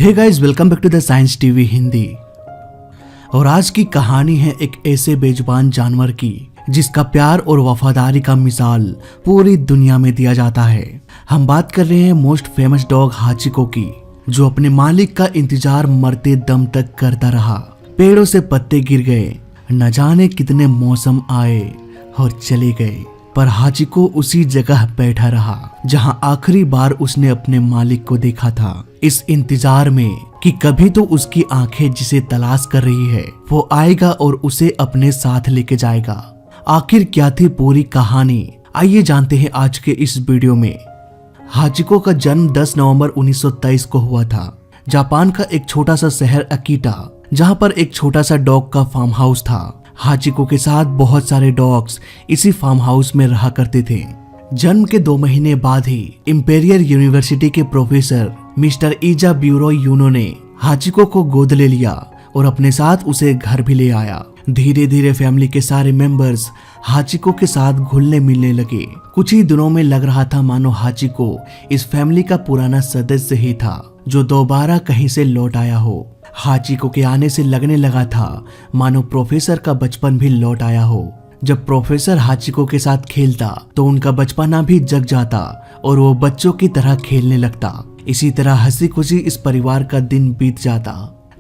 Hey guys, welcome back to the science TV Hindi. और आज की कहानी है एक ऐसे बेजुबान जानवर की जिसका प्यार और वफादारी का मिसाल पूरी दुनिया में दिया जाता है। हम बात कर रहे हैं मोस्ट फेमस डॉग हाचिको की, जो अपने मालिक का इंतजार मरते दम तक करता रहा। पेड़ों से पत्ते गिर गए, न जाने कितने मौसम आए और चले गए, पर हाचिको उसी जगह बैठा रहा जहां आखिरी बार उसने अपने मालिक को देखा था। इस इंतजार में कि कभी तो उसकी आंखें जिसे तलाश कर रही है वो आएगा और उसे अपने साथ लेके जाएगा। आखिर क्या थी पूरी कहानी, आइए जानते हैं आज के इस वीडियो में। हाचिको का जन्म 10 नवंबर 1923 को हुआ था। जापान का एक छोटा सा शहर अकीटा, जहां पर एक छोटा सा डॉग का फार्म हाउस था। हाचिको के साथ बहुत सारे डॉग्स इसी फार्म हाउस में रहा करते थे। जन्म के 2 महीने बाद ही इंपीरियल यूनिवर्सिटी के प्रोफेसर मिस्टर ईजा ब्यूरो यूनो ने हाचिको को गोद ले लिया और अपने साथ उसे घर भी ले आया। धीरे धीरे फैमिली के सारे मेंबर्स हाचिको के साथ घुलने मिलने लगे। कुछ ही दिनों में लग रहा था मानो हाचिको इस फैमिली का पुराना सदस्य ही था जो दोबारा कहीं से लौट आया हो। हाचिको के आने से लगने लगा था मानो प्रोफेसर का बचपन भी लौट आया हो। जब प्रोफेसर हाचिको के साथ खेलता तो उनका बचपना भी जग जाता और वो बच्चों की तरह खेलने लगता। इसी तरह हंसी खुशी इस परिवार का दिन बीत जाता।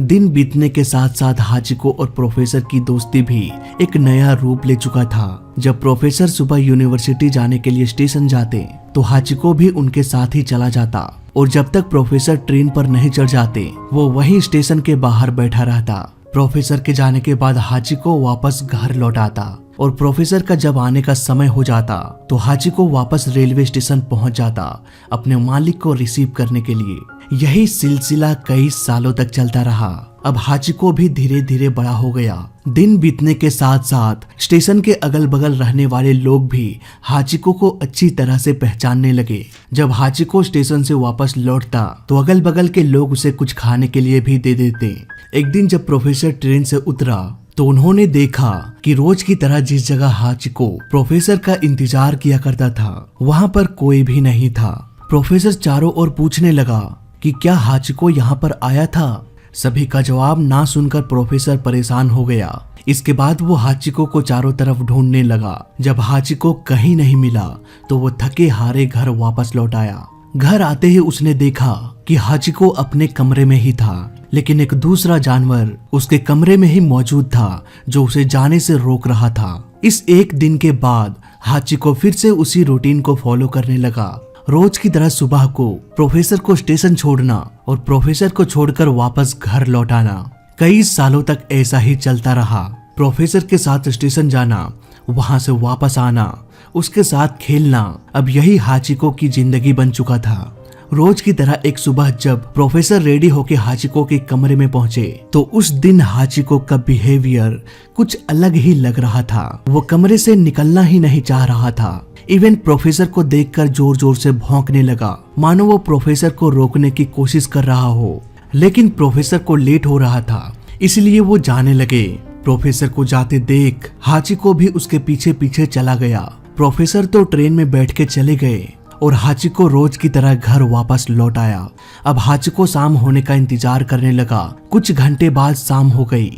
दिन बीतने के साथ साथ हाचिको और प्रोफेसर की दोस्ती भी एक नया रूप ले चुका था। जब प्रोफेसर सुबह यूनिवर्सिटी जाने के लिए स्टेशन जाते तो हाचिको भी उनके साथ ही चला जाता, और जब तक प्रोफेसर ट्रेन पर नहीं चढ़ जाते वो वहीं स्टेशन के बाहर बैठा रहता। प्रोफेसर के जाने के बाद हाचिको वापस घर लौट आता, और प्रोफेसर का जब आने का समय हो जाता तो हाचिको वापस रेलवे स्टेशन पहुंच जाता अपने मालिक को रिसीव करने के लिए। यही सिलसिला कई सालों तक चलता रहा। अब हाचिको भी धीरे धीरे बड़ा हो गया। दिन बीतने के साथ साथ स्टेशन के अगल बगल रहने वाले लोग भी हाचिको को अच्छी तरह से पहचानने लगे। जब हाचिको स्टेशन से वापस लौटता तो अगल बगल के लोग उसे कुछ खाने के लिए भी दे देते। एक दिन जब प्रोफेसर ट्रेन से उतरा तो उन्होंने देखा कि रोज की तरह जिस जगह हाचिको प्रोफेसर का इंतजार किया करता था वहां पर कोई भी नहीं था। प्रोफेसर चारों ओर पूछने लगा कि क्या हाचिको यहाँ पर आया था। सभी का जवाब ना सुनकर प्रोफेसर परेशान हो गया। इसके बाद वो हाचिको को चारों तरफ ढूंढने लगा। जब हाचिको कहीं नहीं मिला तो वो थके हारे घर वापस लौट आया। घर आते ही उसने देखा कि हाचिको अपने कमरे में ही था, लेकिन एक दूसरा जानवर उसके कमरे में ही मौजूद था जो उसे जाने से रोक रहा था। इस एक दिन के बाद हाचिको फिर से उसी रूटीन को फॉलो करने लगा। रोज की तरह सुबह को प्रोफेसर को स्टेशन छोड़ना और प्रोफेसर को छोड़कर वापस घर लौट आना। कई सालों तक ऐसा ही चलता रहा। प्रोफेसर के साथ स्टेशन जाना, वहां से वापस आना, उसके साथ खेलना, अब यही हाचिको की जिंदगी बन चुका था। रोज की तरह एक सुबह जब प्रोफेसर रेडी होकर हाचिको के कमरे में पहुंचे तो उस दिन हाचिको का बिहेवियर कुछ अलग ही लग रहा था। वो कमरे से निकलना ही नहीं चाह रहा था। इवन प्रोफेसर को देखकर जोर जोर से भौंकने लगा, मानो वो प्रोफेसर को रोकने की कोशिश कर रहा हो। लेकिन प्रोफेसर को लेट हो रहा था, इसलिए वो जाने लगे। प्रोफेसर को जाते देख हाचिको भी उसके पीछे पीछे चला गया। प्रोफेसर तो ट्रेन में बैठ के चले गए और हाचिको रोज की तरह घर वापस लौट आया। अब हाचिको शाम होने का इंतजार करने लगा। कुछ घंटे बाद शाम हो गई।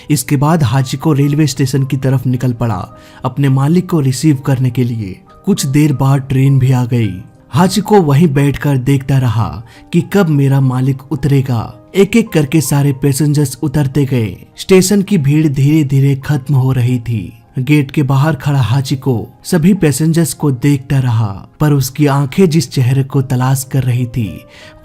इसके बाद हाचिको रेलवे स्टेशन की तरफ निकल पड़ा अपने मालिक को रिसीव करने के लिए। कुछ देर बाद ट्रेन भी आ गई। हाचिको वहीं बैठकर देखता रहा कि कब मेरा मालिक उतरेगा। एक एक करके सारे पैसेंजर्स उतरते गए। स्टेशन की भीड़ धीरे धीरे खत्म हो रही थी। गेट के बाहर खड़ा हाचिको सभी पैसेंजर्स को देखता रहा, पर उसकी आंखें जिस चेहरे को तलाश कर रही थी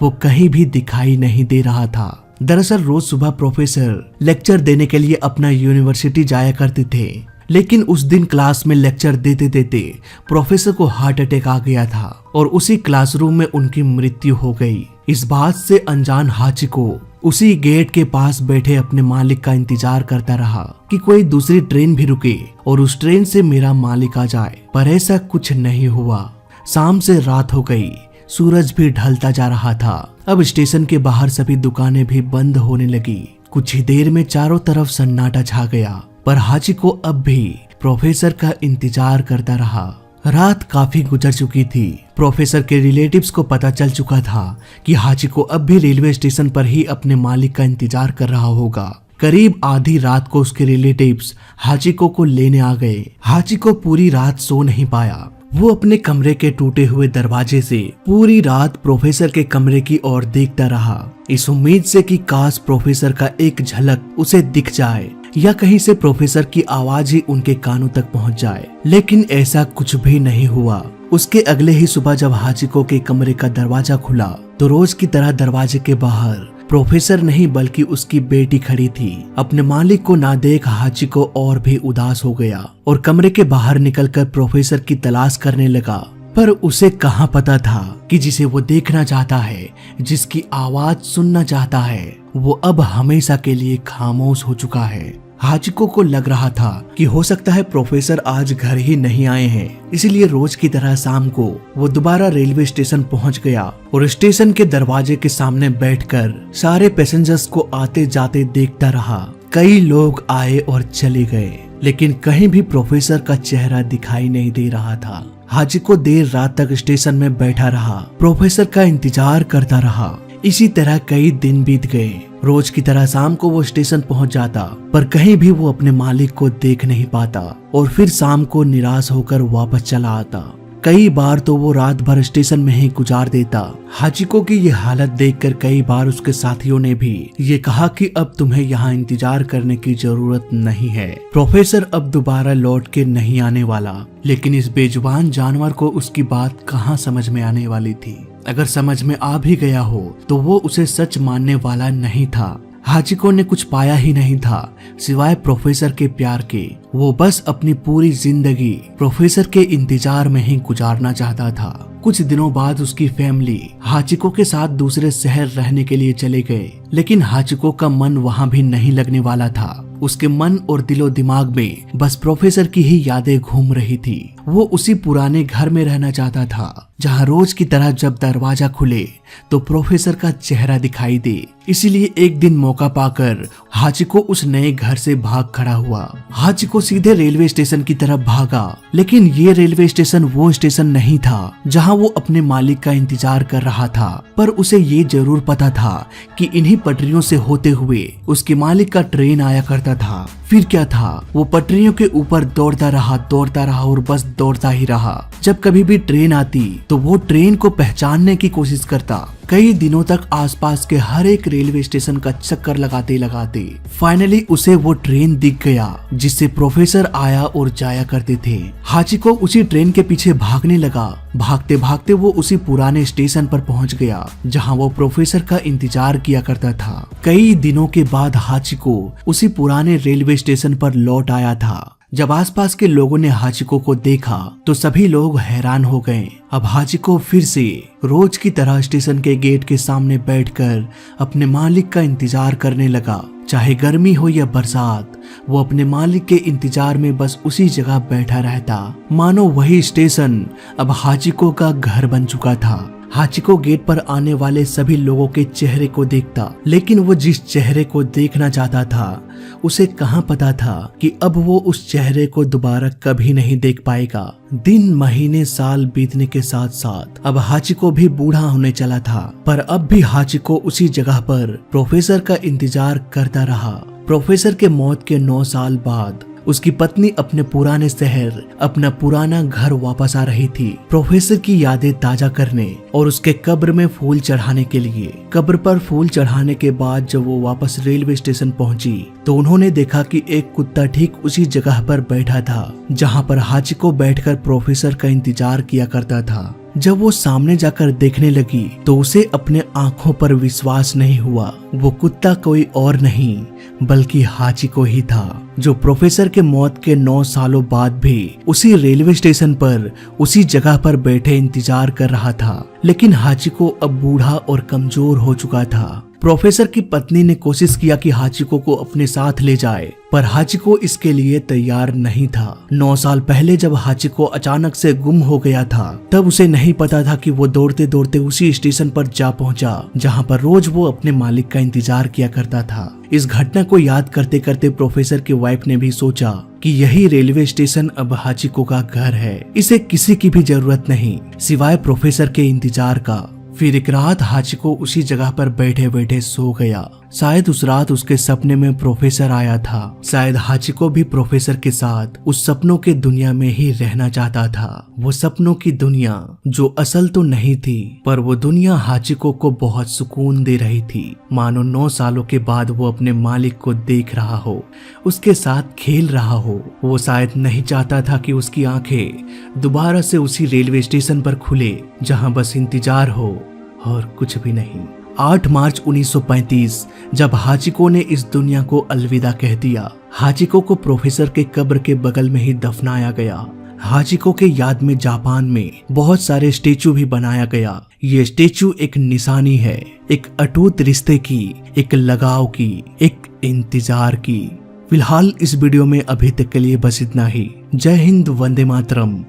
वो कहीं भी दिखाई नहीं दे रहा था। दरअसल रोज सुबह प्रोफेसर लेक्चर देने के लिए अपना यूनिवर्सिटी जाया करते थे, लेकिन उस दिन क्लास में लेक्चर देते देते प्रोफेसर को हार्ट अटैक आ गया था और उसी क्लासरूम में उनकी मृत्यु हो गई। इस बात से अनजान हाचिको उसी गेट के पास बैठे अपने मालिक का इंतजार करता रहा कि कोई दूसरी ट्रेन भी रुके और उस ट्रेन से मेरा मालिक आ जाए, पर ऐसा कुछ नहीं हुआ। शाम से रात हो गई, सूरज भी ढलता जा रहा था। अब स्टेशन के बाहर सभी दुकानें भी बंद होने लगी। कुछ ही देर में चारों तरफ सन्नाटा छा गया, पर हाचिको अब भी प्रोफेसर का इंतजार करता रहा। रात काफी गुजर चुकी थी। प्रोफेसर के रिलेटिव्स को पता चल चुका था कि हाचिको अब भी रेलवे स्टेशन पर ही अपने मालिक का इंतजार कर रहा होगा। करीब आधी रात को उसके रिलेटिव्स हाचिको को लेने आ गए। हाचिको पूरी रात सो नहीं पाया। वो अपने कमरे के टूटे हुए दरवाजे से पूरी रात प्रोफेसर के कमरे की ओर देखता रहा, इस उम्मीद से कि काश प्रोफेसर का एक झलक उसे दिख जाए या कहीं से प्रोफेसर की आवाज ही उनके कानों तक पहुंच जाए। लेकिन ऐसा कुछ भी नहीं हुआ। उसके अगले ही सुबह जब हाचिको के कमरे का दरवाजा खुला तो रोज की तरह दरवाजे के बाहर प्रोफेसर नहीं बल्कि उसकी बेटी खड़ी थी। अपने मालिक को ना देख हाचिको और भी उदास हो गया और कमरे के बाहर निकलकर प्रोफेसर की तलाश करने लगा। पर उसे कहाँ पता था कि जिसे वो देखना चाहता है, जिसकी आवाज सुनना चाहता है, वो अब हमेशा के लिए खामोश हो चुका है। हाचिको को लग रहा था कि हो सकता है प्रोफेसर आज घर ही नहीं आए हैं, इसलिए रोज की तरह शाम को वो दोबारा रेलवे स्टेशन पहुंच गया और स्टेशन के दरवाजे के सामने बैठकर सारे पैसेंजर्स को आते जाते देखता रहा। कई लोग आए और चले गए, लेकिन कहीं भी प्रोफेसर का चेहरा दिखाई नहीं दे रहा था। हाचिको देर रात तक स्टेशन में बैठा रहा, प्रोफेसर का इंतजार करता रहा। इसी तरह कई दिन बीत गए। रोज की तरह शाम को वो स्टेशन पहुंच जाता, पर कहीं भी वो अपने मालिक को देख नहीं पाता और फिर शाम को निराश होकर वापस चला आता। कई बार तो वो रात भर स्टेशन में ही गुजार देता। हाचिको की ये हालत देखकर कई बार उसके साथियों ने भी ये कहा कि अब तुम्हें यहाँ इंतजार करने की जरूरत नहीं है, प्रोफेसर अब दोबारा लौट के नहीं आने वाला। लेकिन इस बेजुबान जानवर को उसकी बात कहाँ समझ में आने वाली थी। अगर समझ में आ भी गया हो तो वो उसे सच मानने वाला नहीं था। हाचिको ने कुछ पाया ही नहीं था सिवाय प्रोफेसर के प्यार के। वो बस अपनी पूरी जिंदगी प्रोफेसर के इंतजार में ही गुजारना चाहता था। कुछ दिनों बाद उसकी फैमिली हाचिको के साथ दूसरे शहर रहने के लिए चले गए, लेकिन हाचिको का मन वहाँ भी नहीं लगने वाला था। उसके मन और दिलो दिमाग में बस प्रोफेसर की ही यादें घूम रही थी। वो उसी पुराने घर में रहना चाहता था जहाँ रोज की तरह जब दरवाजा खुले तो प्रोफेसर का चेहरा दिखाई दे। इसीलिए एक दिन मौका पाकर हाचिको उस नए घर से भाग खड़ा हुआ। हाचिको सीधे रेलवे स्टेशन की तरफ भागा, लेकिन ये रेलवे स्टेशन वो स्टेशन नहीं था जहाँ वो अपने मालिक का इंतजार कर रहा था। पर उसे ये जरूर पता था कि इन्हीं पटरियों से होते हुए उसके मालिक का ट्रेन आया करता था। फिर क्या था, वो पटरियों के ऊपर दौड़ता रहा और बस दौड़ता ही रहा। जब कभी भी ट्रेन आती तो वो ट्रेन को पहचानने की कोशिश करता। कई दिनों तक आसपास के हर एक रेलवे स्टेशन का चक्कर लगाते फाइनली उसे वो ट्रेन दिख गया जिससे प्रोफेसर आया और जाया करते थे। हाचिको उसी ट्रेन के पीछे भागने लगा। भागते भागते वो उसी पुराने स्टेशन पर पहुंच गया जहां वो प्रोफेसर का इंतजार किया करता था। कई दिनों के बाद हाचिको उसी पुराने रेलवे स्टेशन पर लौट आया था। जब आसपास के लोगों ने हाचिको को देखा तो सभी लोग हैरान हो गए। अब हाचिको फिर से रोज की तरह स्टेशन के गेट के सामने बैठकर अपने मालिक का इंतजार करने लगा। चाहे गर्मी हो या बरसात, वो अपने मालिक के इंतजार में बस उसी जगह बैठा रहता, मानो वही स्टेशन अब हाचिको का घर बन चुका था। हाचिको गेट पर आने वाले सभी लोगों के चेहरे को देखता, लेकिन वो जिस चेहरे को देखना चाहता था उसे कहाँ पता था कि अब वो उस चेहरे को दोबारा कभी नहीं देख पाएगा। दिन महीने साल बीतने के साथ साथ अब हाचिको भी बूढ़ा होने चला था, पर अब भी हाचिको उसी जगह पर प्रोफेसर का इंतजार करता रहा। प्रोफेसर के मौत के 9 साल बाद उसकी पत्नी अपने पुराने शहर, अपना पुराना घर वापस आ रही थी प्रोफेसर की यादें ताजा करने और उसके कब्र में फूल चढ़ाने के लिए। कब्र पर फूल चढ़ाने के बाद जब वो वापस रेलवे स्टेशन पहुंची तो उन्होंने देखा कि एक कुत्ता ठीक उसी जगह पर बैठा था जहां पर हाचिको बैठकर प्रोफेसर का इंतजार किया करता था। जब वो सामने जाकर देखने लगी तो उसे अपने आंखों पर विश्वास नहीं हुआ। वो कुत्ता कोई और नहीं बल्कि हाचिको ही था, जो प्रोफेसर के मौत के 9 सालों बाद भी उसी रेलवे स्टेशन पर उसी जगह पर बैठे इंतजार कर रहा था। लेकिन हाचिको अब बूढ़ा और कमजोर हो चुका था। प्रोफेसर की पत्नी ने कोशिश किया कि हाचिको को अपने साथ ले जाए, पर हाचिको इसके लिए तैयार नहीं था। 9 साल पहले जब हाचिको अचानक से गुम हो गया था तब उसे नहीं पता था कि वो दौड़ते दौड़ते उसी स्टेशन पर जा पहुंचा जहां पर रोज वो अपने मालिक का इंतजार किया करता था। इस घटना को याद करते करते प्रोफेसर की वाइफ ने भी सोचा कि यही रेलवे स्टेशन अब हाचिको का घर है। इसे किसी की भी जरूरत नहीं सिवाय प्रोफेसर के इंतजार का। फिर एक रात हाचिको उसी जगह पर बैठे बैठे सो गया। शायद उस रात उसके सपने में प्रोफेसर आया था। शायद हाचिको भी प्रोफेसर के साथ उस सपनों के दुनिया में ही रहना चाहता था। वो सपनों की दुनिया जो असल तो नहीं थी, पर वो दुनिया हाचिको को बहुत सुकून दे रही थी। मानो 9 सालों के बाद वो अपने मालिक को देख रहा हो, उसके साथ खेल रहा हो। वो शायद नहीं चाहता था कि उसकी आंखें दोबारा से उसी रेलवे स्टेशन पर खुले जहां बस इंतजार हो और कुछ भी नहीं। 8 मार्च 1935 जब हाचिको ने इस दुनिया को अलविदा कह दिया, हाचिको को प्रोफेसर के कब्र के बगल में ही दफनाया गया। हाचिको के याद में जापान में बहुत सारे स्टेचू भी बनाया गया। ये स्टेचू एक निशानी है, एक अटूट रिश्ते की, एक लगाव की, एक इंतजार की। फिलहाल इस वीडियो में अभी तक के लिए बस इतना ही। जय हिंद, वंदे मातरम।